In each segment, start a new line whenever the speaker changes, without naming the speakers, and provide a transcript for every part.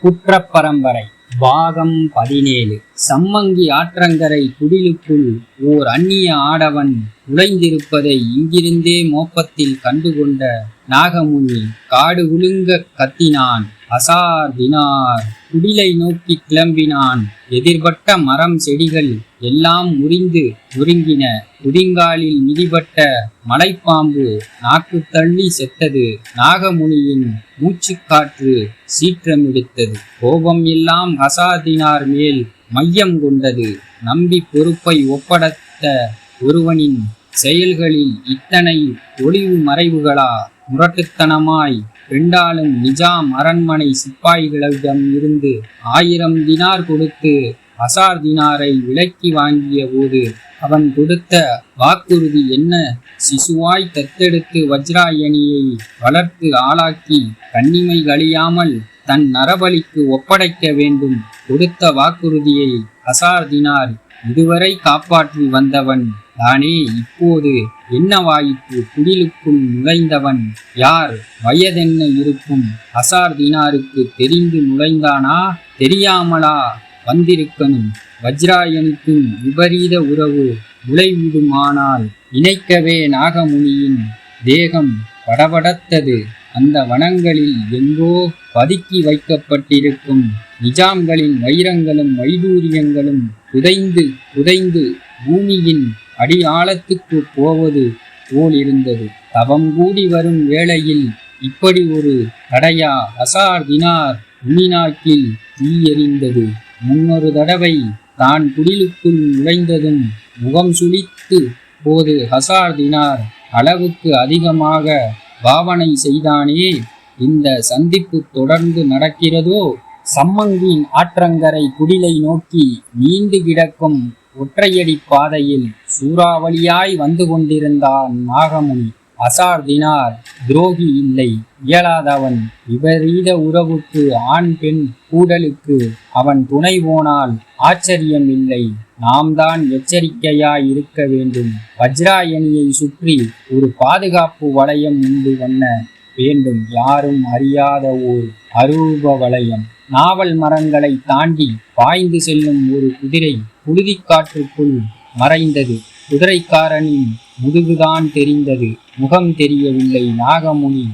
குற்றப்பரம்பரை பாகம் 17. சம்மங்கி ஆற்றங்கரை குடிலுக்குள் ஓர் அந்நிய ஆடவன் நுழைந்திருப்பதை இங்கிருந்தே மோப்பத்தில் கண்டுகொண்ட நாகமுனி காடு குலுங்க கத்தினான். அசார் தினார் குடிலை நோக்கி கிளம்பினான். எதிர்பட்ட மரம் செடிகள் எல்லாம் முறிந்து நொறுங்கின. குதிங்காலில் மிதிபட்ட மலைப்பாம்பு நாக்கு தள்ளி செத்தது. நாகமுனியின் மூச்சுக்காற்று சீற்றமெடுத்தது. கோபம் எல்லாம் அசாதினார் மேல் மையம் கொண்டது. நம்பி பொறுப்பை ஒப்படைத்த ஒருவனின் செயல்களில் இத்தனை ஒளிவு மறைவுகளா? முரட்டுத்தனமாய் பெண்டாலும் நிஜாம் அரண்மனை சிப்பாய்களிடம் இருந்து 1000 தினார் கொடுத்து அசார் தினாரை விலைக்கு வாங்கிய போது அவன் கொடுத்த வாக்குறுதி என்ன? சிசுவாய் தத்தெடுத்து வஜ்ராயணியை வளர்த்து ஆளாக்கி கன்னிமை கழியாமல் தன் நரபலிக்கு ஒப்படைக்க வேண்டும். கொடுத்த வாக்குறுதியை அசார் தினார் இதுவரை காப்பாற்றி வந்தவன் தானே. இப்போது என்னவாயிற்று? குடிலுக்குள் நுழைந்தவன் யார்? வயதென்ன இருக்கும்? அசார் தினாருக்கு தெரிந்து நுழைந்தானா? தெரியாமலா வந்திருக்கணும்? வஜ்ராயணிக்கும் விபரீத உறவு முளைவிடுமானால் இணைக்கவே நாகமுனியின் தேகம் படபடத்தது. அந்த வனங்களில் எங்கோ பதுக்கி வைக்கப்பட்டிருக்கும் நிஜாம்களின் வைரங்களும் வைடூரியங்களும் புதைந்து பூமியின் அடி ஆழத்துக்கு போவது போல் இருந்தது. தவம் கூடி வரும் வேளையில் இப்படி ஒரு தடையா? அசார் தினார் உமிநாக்கில் தீயெறிந்தது. முன்னொரு தடவை தான் குடிலுக்குள் நுழைந்ததும் முகம் சுளித்து போது அசார் தினார் அளவுக்கு அதிகமாக பாவனை செய்தானே. இந்த சந்திப்பு தொடர்ந்து நடக்கிறதோ? சம்மங்கின் ஆற்றங்கரை குடிலை நோக்கி நீண்டு கிடக்கும் ஒற்றையடி பாதையில் சூறாவளியாய் வந்து கொண்டிருந்தான் நாகமுனி. அசார் தினார் துரோகி இல்லை, இயலாதவன். விபரீத உறவுக்கு ஆண் பெண் கூடலுக்கு அவன் துணை போனால் ஆச்சரியம் இல்லை. நாம் தான் எச்சரிக்கையாய் இருக்க வேண்டும். வஜ்ராயணியை சுற்றி ஒரு பாதுகாப்பு வளையம் உண்டு பண்ண வேண்டும். யாரும் அறியாத ஓர் அரூப வளையம். நாவல் மரங்களை தாண்டி பாய்ந்து செல்லும் ஒரு குதிரை புழுதிக்காற்றுக்குள் மறைந்தது. குதிரைக்காரனின் முதுகுதான் தெரிந்தது, முகம் தெரியவில்லை. நாகமுனி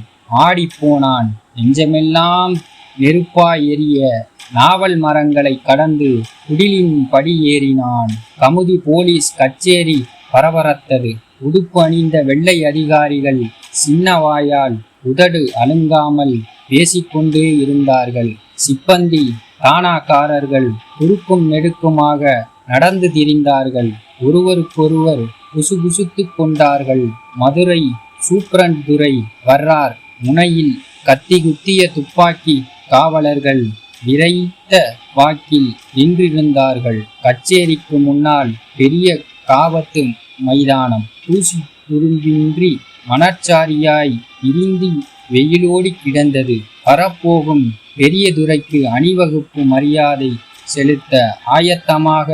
ஆடிப்போனான். நெஞ்சமெல்லாம் நெருப்பாய் எரிய நாவல் மரங்களை கடந்து குடிலின் படி ஏறினான். கமுதி போலீஸ் கச்சேரி பரபரத்தது. உடுப்பு அணிந்த வெள்ளை அதிகாரிகள் சின்ன வாயால் உதடு அலுங்காமல் பேசிக்கொண்டே இருந்தார்கள். சிப்பந்தி தானாக்காரர்கள் குறுக்கும் நெடுக்குமாக நடந்து திரிந்தார்கள். ஒருவருக்கொருவர் குசுகுசுத்து கொண்டார்கள். மதுரை சூப்ரண்ட் துரை வர்றார். முனையில் கத்தி குத்திய துப்பாக்கி காவலர்கள் விரைத்த வாக்கில் நின்றிருந்தார்கள். கச்சேரிக்கு முன்னால் பெரிய காவத்து மைதானம் தூசி துரும்பின்றி மணற்சாரியாய் விரிந்து வெயிலோடி கிடந்தது. வரப்போகும் பெரிய துரைக்கு அணிவகுப்பு மரியாதை செலுத்த ஆயத்தமாக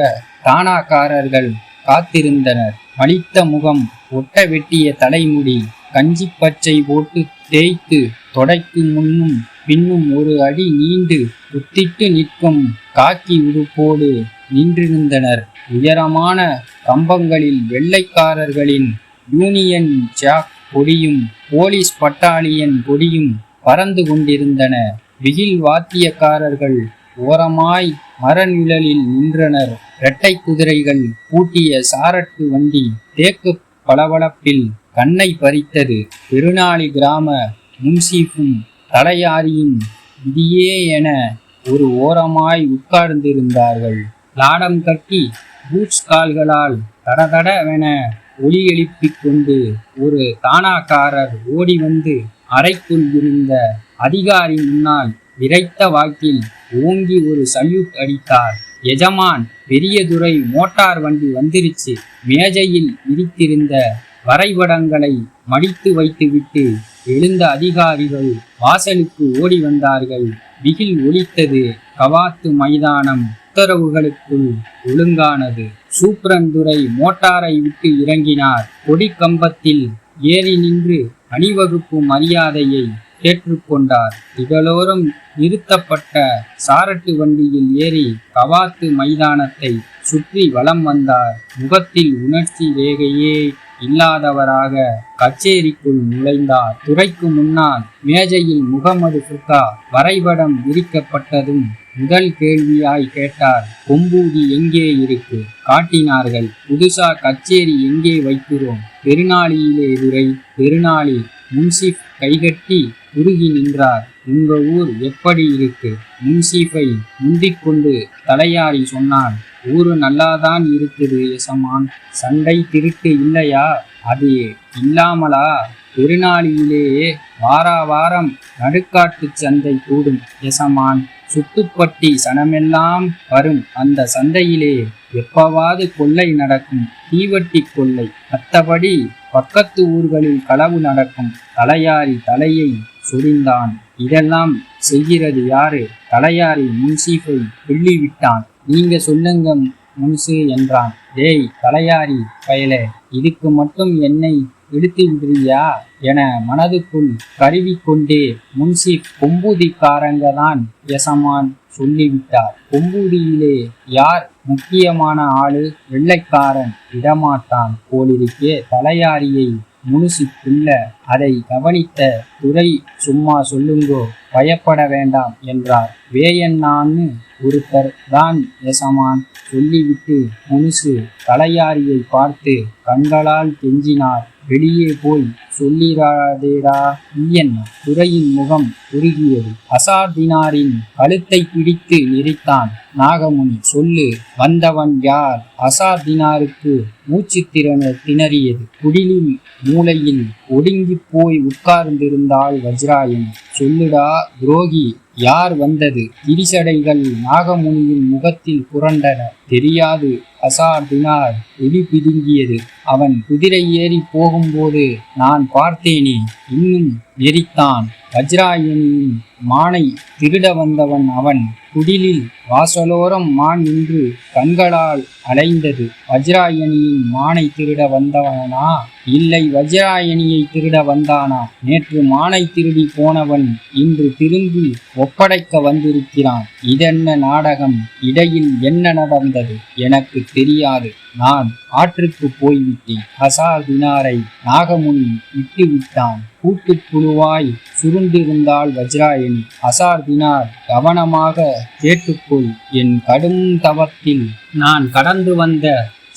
தானாக்காரர்கள் காத்திருந்தனர். மலித்த முகம், ஒட்ட வெட்டிய தலைமுடி, கஞ்சி பச்சை போட்டு தேய்த்து தொடைக்கு முன்னும் பின்னும் ஒரு அடி நீண்டு குத்திட்டு நிற்கும் காக்கி உடுப்போடு நின்றிருந்தனர். உயரமான கம்பங்களில் வெள்ளைக்காரர்களின் யூனியன் ஜாக் கொடியும் போலீஸ் பட்டாலியன் கொடியும் பறந்து கொண்டிருந்தன. பிகில் வாத்தியக்காரர்கள் ஓரமாய் மரநிழலில் நின்றனர். இரட்டை குதிரைகள் பூட்டிய சாரட்டு வண்டி தேக்கு பளபளப்பில் கண்ணை பறித்தது. பெருநாளி கிராம முன்சீஃபும் தலையாரியும் விதியே என ஒரு ஓரமாய் உட்கார்ந்திருந்தார்கள். லாடம் கட்டி பூட்ஸ் கால்களால் தடதடவென ஒலி எழுப்பிக் கொண்டு ஒரு தானாக்காரர் ஓடி வந்து அறைக்குள் இருந்த அதிகாரி முன்னால் விரைத்த வாக்கில் ஓங்கி ஒரு சல்யூட் அடித்தார். எஜமான், பெரியதுரை மோட்டார் வண்டி வந்துருச்சு. மேஜையில் விரித்திருந்த வரைபடங்களை மடித்து வைத்துவிட்டு எழுந்த அதிகாரிகள் வாசலுக்கு ஓடி வந்தார்கள். பிகில் ஒலித்தது. கவாத்து மைதானம் உத்தரவுகளுக்குள் ஒழுங்கானது. சூப்ரந்துரை மோட்டாரை விட்டு இறங்கினார். கொடி கம்பத்தில் ஏறி நின்று அணிவகுப்பு மரியாதையை கேட்டுக்கொண்டார். திகழோறும் நிறுத்தப்பட்ட சாரட்டு வண்டியில் ஏறி கவாத்து மைதானத்தை சுற்றி வலம் வந்தார். முகத்தில் உணர்ச்சி ரேகையே இல்லாதவராக கச்சேரிக்குள் நுழைந்தார். துறைக்கு முன்னால் மேஜையில் முகமது ஃபுர்கா வரைபடம் விரிக்கப்பட்டதும் முதல் கேள்வியாய் கேட்டார், கொம்பூதி எங்கே இருக்கு? காட்டினார்கள். புதுசா கச்சேரி எங்கே வைக்கிறோம்? பெருநாளியிலே துரை. பெருநாளி. முன்சிப் கைகட்டி உருகி நின்றார். உங்க ஊர் எப்படி இருக்கு? முன்சிஃபை முந்திக்கொண்டு தலையாரி சொன்னான், ஊரு நல்லாதான் இருக்குது எசமான். சண்டை திருட்டு இல்லையா? அது இல்லாமலா? பெருநாளியிலே வாரம் நடுக்காட்டு சந்தை கூடும் எசமான். சுத்துப்பட்டி சனமெல்லாம் வரும். அந்த சந்தையிலே எப்பவாது கொள்ளை நடக்கும், தீவட்டி கொள்ளை. மற்றபடி பக்கத்து ஊர்களில் களவு நடக்கும். தலையாரி தலையை சொரிந்தான். இதெல்லாம் செய்கிறது யாரு? தலையாரி முன்சீஃபை கிள்ளிவிட்டான். நீங்க சொல்லுங்க முன்சு என்றான். டேய் தலையாரி பயலே, இதுக்கு மட்டும் என்னை இழுத்து விடுறியா என மனதுக்குள் கருவிக்கொண்டே முன்சீப் கொம்பூதிக்காரங்க தான் எசமான் சொல்லிவிட்டார். கொம்பூதியிலே யார் முக்கியமான ஆளு? வெள்ளைக்காரன் விடமாட்டான் போலிருக்கே. தலையாரியை முனுசிப்புள்ள அதை கவனித்த துரை, சும்மா சொல்லுங்கோ, பயப்பட வேண்டாம் என்றார். வேயண்ணான்னு ஒருத்தர் தான் எசமான் சொல்லிவிட்டு முனுசு தலையாரியை பார்த்து கண்களால் கெஞ்சினார். வெளியே போய் சொல்லிராதேடா என்ன? துரையின் முகம் உருகியது. அசாதினாரின் கழுத்தை பிடித்து நெரித்தான் நாகமுனி. சொல்லு, வந்தவன் யார்? அசாதினாருக்கு மூச்சு திணறியது. குடிலில் மூலையில் ஒடுங்கி போய் உட்கார்ந்திருந்தாள் வஜ்ராயணி. சொல்லுடா துரோகி, யார் வந்தது? திரிசடைகள் நாகமுனியின் முகத்தில் புரண்டன. தெரியாது. அசாதினார் ஒளி பிதுங்கியது. அவன் குதிரை ஏறி போகும்போது நான் பார்த்தேனே. இன்னும் எரித்தான். வஜ்ராயணியின் மானை திருட வந்தவன் அவன். குடிலில் வாசலோரம் மான் நின்று கண்களால் அலைந்தது. வஜ்ராயணியின் மானை திருட வந்தவனா? இல்லை, வஜ்ராயணியை திருட வந்தானா? நேற்று மானை திருடி போனவன் இன்று திரும்பி ஒப்படைக்க வந்திருக்கிறான். இதென்ன நாடகம்? இடையில் என்ன நடந்தது? எனக்கு தெரியாது. நான் ஆற்றுக்கு போய்விட்டேன். அசாதினாரை நாகமுனி விட்டுவிட்டான். கூட்டுப்புழுவாய் சுருண்டிருந்தாள் வஜ்ராயணி. அசாதினார், கவனமாக கேட்டுக்கொள். என் கடும் தவத்தில் நான் கடந்து வந்த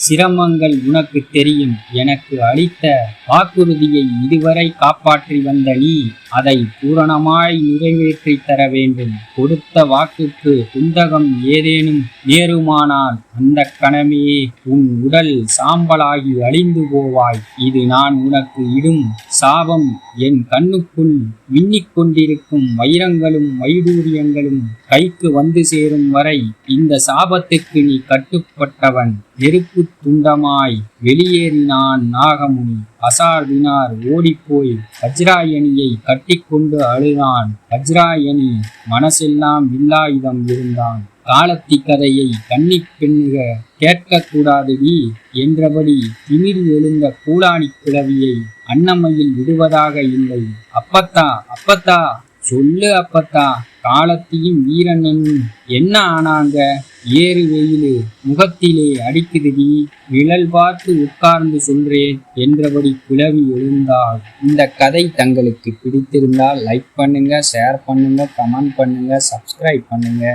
சிரமங்கள் உனக்கு தெரியும். எனக்கு அளித்த வாக்குறுதியை இதுவரை காப்பாற்றி வந்த நீ அதை பூரணமாய் நிறைவேற்றி தர வேண்டும். கொடுத்த வாக்குக்கு குந்தகம் ஏதேனும் நேருமானால் அந்த கணமே உன் உடல் சாம்பலாகி அழிந்து போவாய். இது நான் உனக்கு இடும் சாபம். என் கண்ணுக்குள் மின்னிக் கொண்டிருக்கும் வைரங்களும் வைடூரியங்களும் கைக்கு வந்து சேரும் வரை இந்த சாபத்துக்கு நீ கட்டுப்பட்டவன். நெருப்பு துண்டமாய் வெளியேறினான் நாகமுனி. அசாதினார் ஓடிப்போய் வஜ்ராயணியை கட்டிக்கொண்டு அழுதான். வஜ்ராயணி மனசெல்லாம் வில்லாயுதம் இருந்தான். காலத்தி கதையை கன்னி பெண்ணுக கேட்கக்கூடாதுடி என்றபடி திமிர் எழுந்த கூடாணி கிழவியை அன்னமையில் விடுவதாக இல்லை. அப்பத்தா அப்பத்தா சொல்லு அப்பத்தா, காலத்தியும் வீரனும் என்ன ஆனாங்க? ஏறு வெயிலு முகத்திலே அடிக்குதுடி, நிழல் பார்த்து உட்கார்ந்து சொல்றேன் என்றபடி கிளவி எழுந்தாள். இந்த கதை தங்களுக்கு பிடித்திருந்தால் லைக் பண்ணுங்க, ஷேர் பண்ணுங்க, கமெண்ட் பண்ணுங்க, சப்ஸ்கிரைப் பண்ணுங்க.